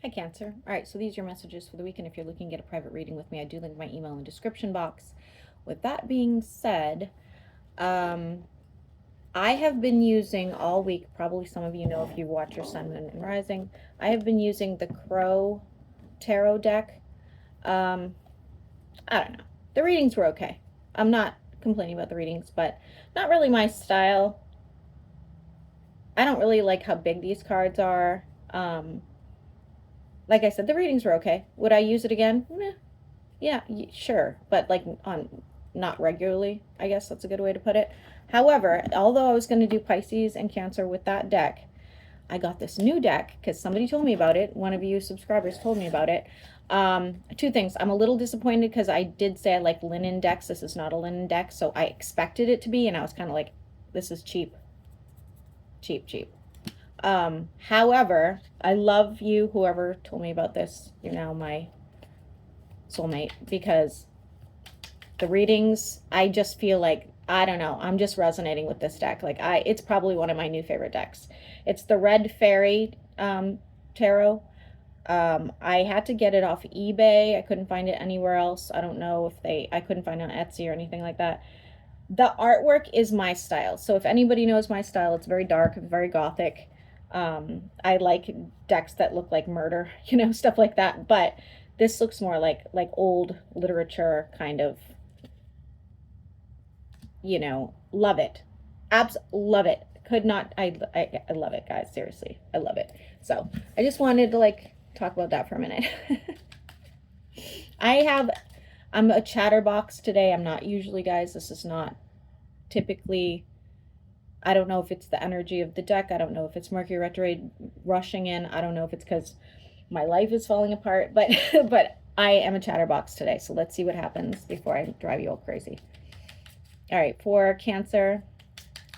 Hi, Cancer. All right, so these are your messages for the week, and if you're looking to get a private reading with me, I do link my email in the description box. With that being said, I have been using all week, probably some of you know if you watch your Sun, Moon, and Rising, I have been using the Crow Tarot deck. I don't know. The readings were okay. I'm not complaining about the readings, but not really my style. I don't really like how big these cards are. Like I said, the readings were okay. Would I use it again? Meh. Yeah, sure, but like on not regularly. I guess that's a good way to put it. However, although I was going to do Pisces and Cancer with that deck, I got this new deck because somebody told me about it. One of you subscribers told me about it. Two things. I'm a little disappointed because I did say I like linen decks. This is not a linen deck, so I expected it to be, and I was kind of like, this is cheap. Cheap, cheap. However, I love you, whoever told me about this. You're now my soulmate, because the readings, I just feel like, I don't know, I'm just resonating with this deck. Like, it's probably one of my new favorite decks. It's the Red Fairy Tarot. I had to get it off eBay. I couldn't find it anywhere else. I don't know if I couldn't find it on Etsy or anything like that. The artwork is my style. So if anybody knows my style, it's very dark, very gothic. I like decks that look like murder, stuff like that. But this looks more like old literature kind of, love it. Love it. Could not, I love it, guys. Seriously, I love it. So I just wanted to talk about that for a minute. I'm a chatterbox today. I'm not usually, guys. This is not typically, I don't know if it's the energy of the deck. I don't know if it's Mercury retrograde rushing in. I don't know if it's because my life is falling apart, but but I am a chatterbox today. So let's see what happens before I drive you all crazy. All right, for Cancer,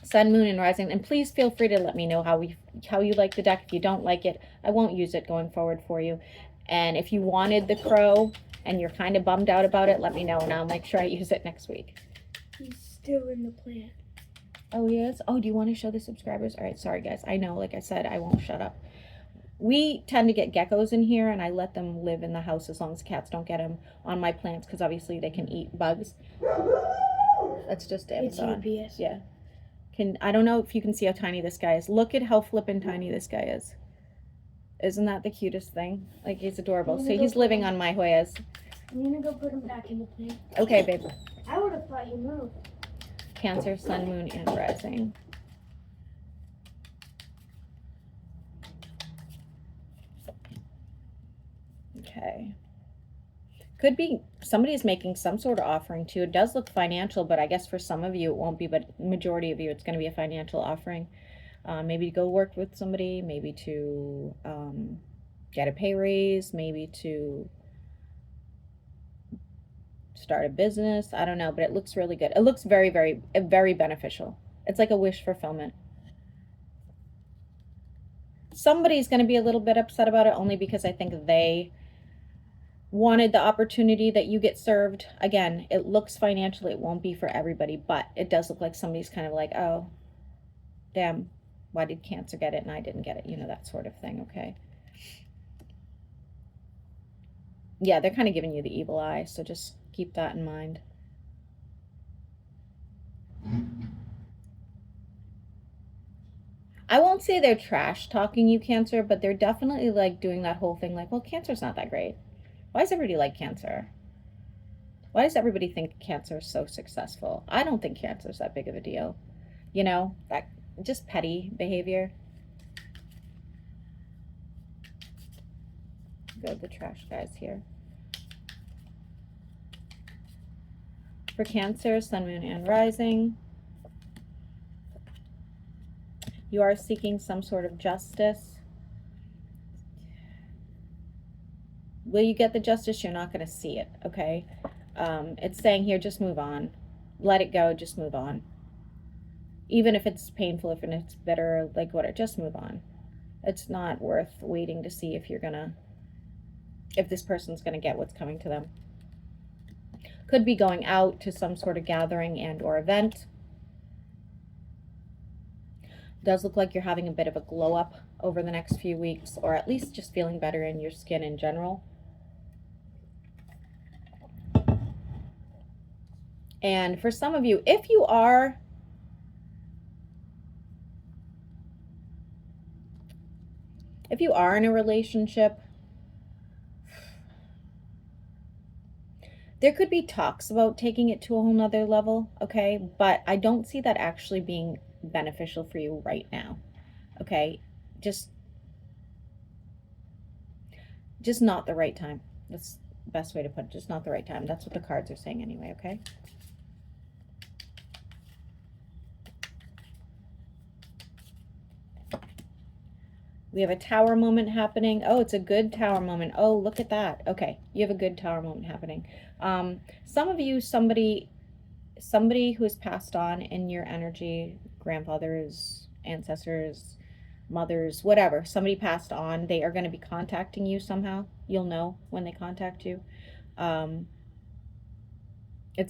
Sun, Moon, and Rising, and please feel free to let me know how you like the deck. If you don't like it, I won't use it going forward for you. And if you wanted the Crow and you're kind of bummed out about it, let me know, and I'll make sure I use it next week. He's still in the plant. Oh, he is? Oh, do you want to show the subscribers? All right, sorry, guys. I know, like I said, I won't shut up. We tend to get geckos in here, and I let them live in the house as long as cats don't get them on my plants, because obviously they can eat bugs. That's just Amazon. It's UPS. Yeah. I don't know if you can see how tiny this guy is. Look at how flippin' tiny this guy is. Isn't that the cutest thing? Like, he's adorable. So he's living on my Hoyas. I'm gonna go put him back in the plant. Okay, babe. I would have thought he moved. Cancer, Sun, Moon, and Rising. Okay. Could be somebody's making some sort of offering too. It does look financial, but I guess for some of you it won't be, but majority of you it's going to be a financial offering. Maybe to go work with somebody, maybe to get a pay raise, maybe to start a business. I don't know, but it looks really good. It looks very, very, very beneficial. It's like a wish fulfillment. Somebody's going to be a little bit upset about it only because I think they wanted the opportunity that you get served. Again, it looks financial. It won't be for everybody, but it does look like somebody's kind of like, oh, damn, why did Cancer get it and I didn't get it? That sort of thing, okay? Yeah, they're kind of giving you the evil eye, so just keep that in mind. I won't say they're trash talking you, Cancer, but they're definitely doing that whole thing well, Cancer's not that great. Why does everybody like Cancer? Why does everybody think Cancer is so successful? I don't think Cancer's that big of a deal. That just petty behavior. Go the trash guys here. For Cancer, Sun, Moon, and Rising, you are seeking some sort of justice. Will you get the justice? You're not going to see it, okay? It's saying here, just move on. Let it go, just move on. Even if it's painful, if it's bitter, just move on. It's not worth waiting to see if this person's going to get what's coming to them. Could be going out to some sort of gathering and or event. Does look like you're having a bit of a glow up over the next few weeks, or at least just feeling better in your skin in general. And for some of you, if you are in a relationship, there could be talks about taking it to a whole nother level, okay? But I don't see that actually being beneficial for you right now, okay? Just not the right time. That's the best way to put it. Just not the right time. That's what the cards are saying anyway, okay? We have a tower moment happening. Oh, it's a good tower moment. Oh, look at that. Okay, you have a good tower moment happening. Some of you, somebody who has passed on in your energy, grandfathers, ancestors, mothers, whatever, somebody passed on, they are going to be contacting you somehow. You'll know when they contact you. It's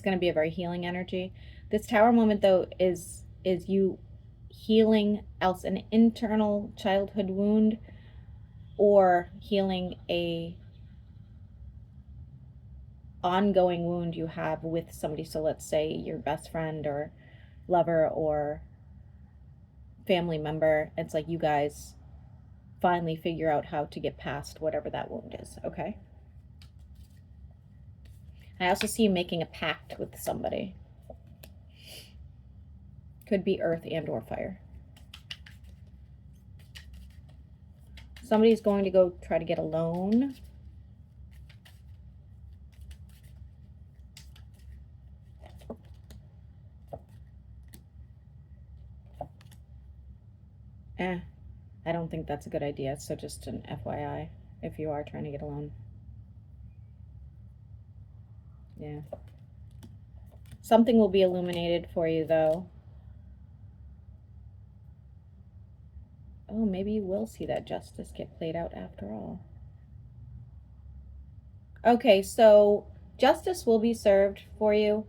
going to be a very healing energy. This tower moment, though, is you healing else an internal childhood wound, or healing a ongoing wound you have with somebody. So let's say your best friend or lover or family member. It's like you guys finally figure out how to get past whatever that wound is, okay? I also see you making a pact with somebody. Could be earth and or fire. Somebody's going to go try to get a loan. I don't think that's a good idea. So just an FYI, if you are trying to get a loan. Yeah. Something will be illuminated for you, though. Oh, maybe you will see that justice get played out after all. Okay, so justice will be served for you.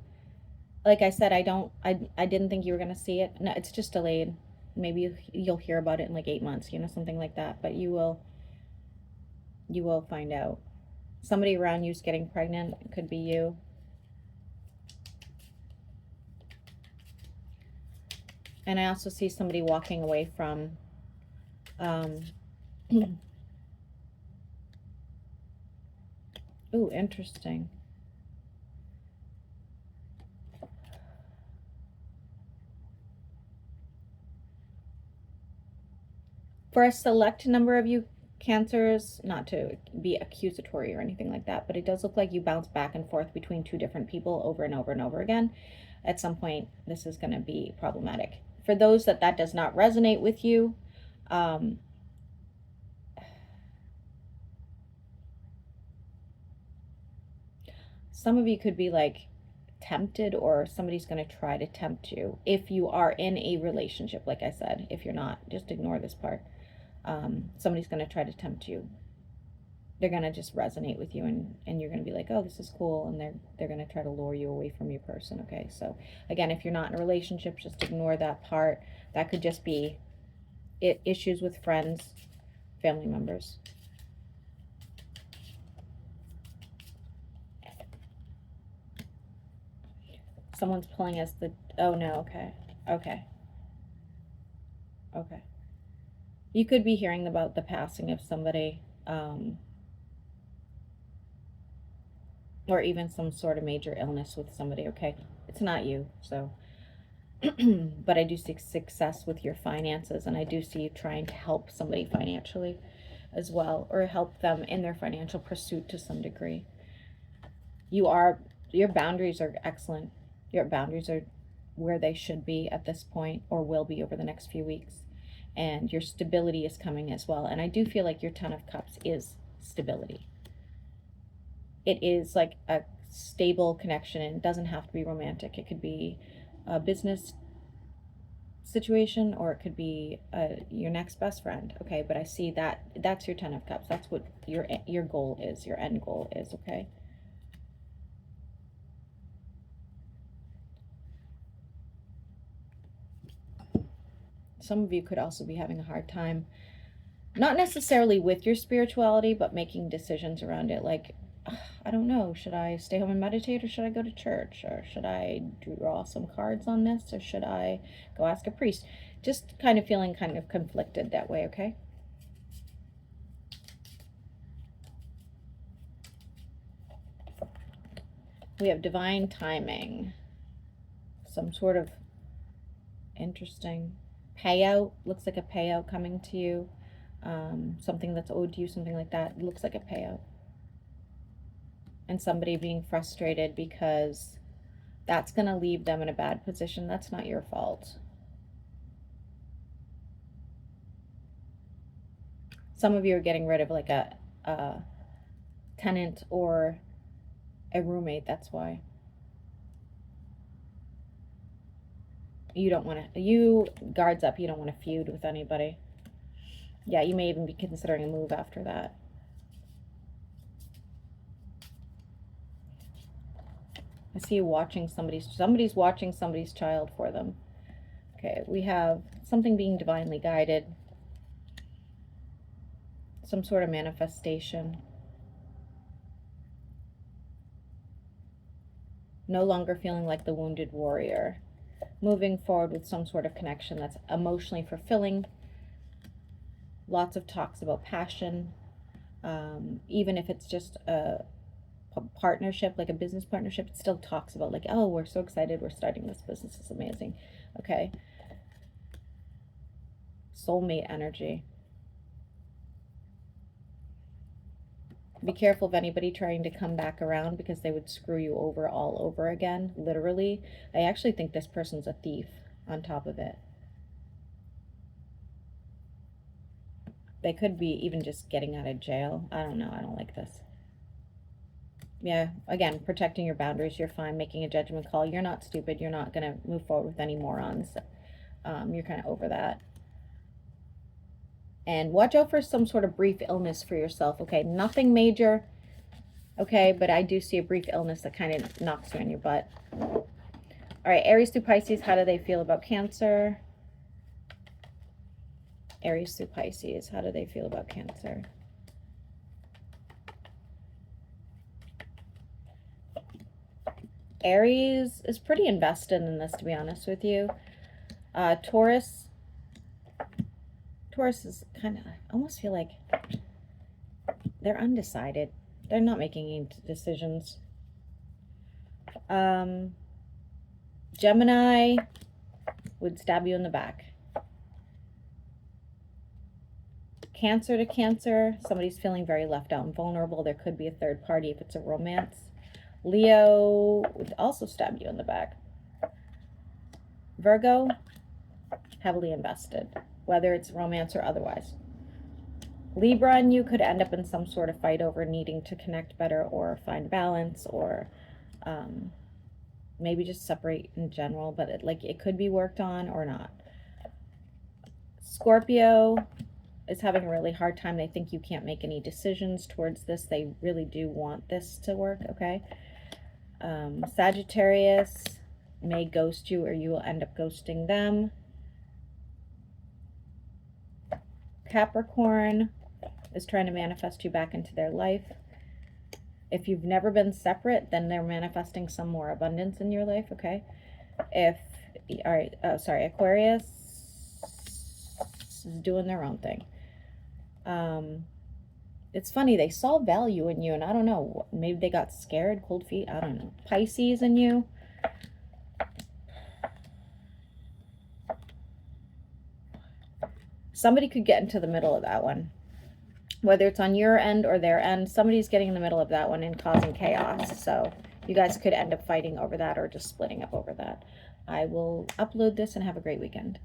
Like I said, I didn't think you were going to see it. No, it's just delayed. Maybe you'll hear about it in like 8 months, something like that. But you will find out. Somebody around you is getting pregnant. It could be you. And I also see somebody walking away from ooh, interesting. For a select number of you Cancers, not to be accusatory or anything like that, but it does look like you bounce back and forth between two different people over and over and over again. At some point, this is going to be problematic. For those that does not resonate with you, some of you could be like tempted, or somebody's going to try to tempt you if you are in a relationship. Like I said, if you're not, just ignore this part. Somebody's going to try to tempt you. They're going to just resonate with you, and you're going to be like, oh, this is cool, and they're going to try to lure you away from your person. Okay, so again, if you're not in a relationship, just ignore that part. That could just be issues with friends, family members. Someone's pulling us the, oh no, okay. You could be hearing about the passing of somebody, or even some sort of major illness with somebody, okay? It's not you, so. But I do see success with your finances, and I do see you trying to help somebody financially as well, or help them in their financial pursuit to some degree. Your boundaries are excellent. Your boundaries are where they should be at this point, or will be over the next few weeks. And your stability is coming as well. And I do feel like your Ten of Cups is stability. It is like a stable connection, and it doesn't have to be romantic. It could be a business situation, or it could be your next best friend, okay? But I see that's your Ten of Cups. That's what your goal is, your end goal is, okay? Some of you could also be having a hard time Not necessarily with your spirituality, but making decisions around it. Like, I don't know, should I stay home and meditate, or should I go to church, or should I draw some cards on this, or should I go ask a priest? Just kind of feeling kind of conflicted that way, okay? We have divine timing. Some sort of interesting payout. Looks like a payout coming to you. Something that's owed to you, something like that. It looks like a payout. And somebody being frustrated because that's going to leave them in a bad position. That's not your fault. Some of you are getting rid of like a tenant or a roommate. That's why. You don't want to, you guards up, you don't want to feud with anybody. Yeah, you may even be considering a move after that. I see you watching somebody's watching somebody's child for them. Okay, we have something being divinely guided. Some sort of manifestation. No longer feeling like the wounded warrior. Moving forward with some sort of connection that's emotionally fulfilling. Lots of talks about passion. Even if it's just a partnership, like a business partnership, it still talks about like, oh, we're so excited, we're starting this business, it's amazing. Okay. Soulmate energy. Be careful of anybody trying to come back around, because they would screw you over all over again, literally. I actually think this person's a thief on top of it. They could be even just getting out of jail. I don't know. I don't like this. Yeah, again, protecting your boundaries. You're fine making a judgment call. You're not stupid. You're not going to move forward with any morons. You're kind of over that. And watch out for some sort of brief illness for yourself, okay? Nothing major, okay? But I do see a brief illness that kind of knocks you on your butt. All right, Aries through Pisces, how do they feel about Cancer? Aries through Pisces, how do they feel about Cancer? Aries is pretty invested in this, to be honest with you. Taurus is kind of, I almost feel like they're undecided. They're not making any decisions. Gemini would stab you in the back. Cancer to Cancer, somebody's feeling very left out and vulnerable. There could be a third party if it's a romance. Leo would also stab you in the back. Virgo, heavily invested, whether it's romance or otherwise. Libra and you could end up in some sort of fight over needing to connect better or find balance, or maybe just separate in general, but it could be worked on or not. Scorpio is having a really hard time. They think you can't make any decisions towards this. They really do want this to work, okay? Sagittarius may ghost you, or you will end up ghosting them. Capricorn is trying to manifest you back into their life. If you've never been separate, then they're manifesting some more abundance in your life, okay? Aquarius is doing their own thing. It's funny, they saw value in you, and I don't know, maybe they got scared, cold feet, I don't know. Pisces in you. Somebody could get into the middle of that one. Whether it's on your end or their end, somebody's getting in the middle of that one and causing chaos. So you guys could end up fighting over that, or just splitting up over that. I will upload this and have a great weekend.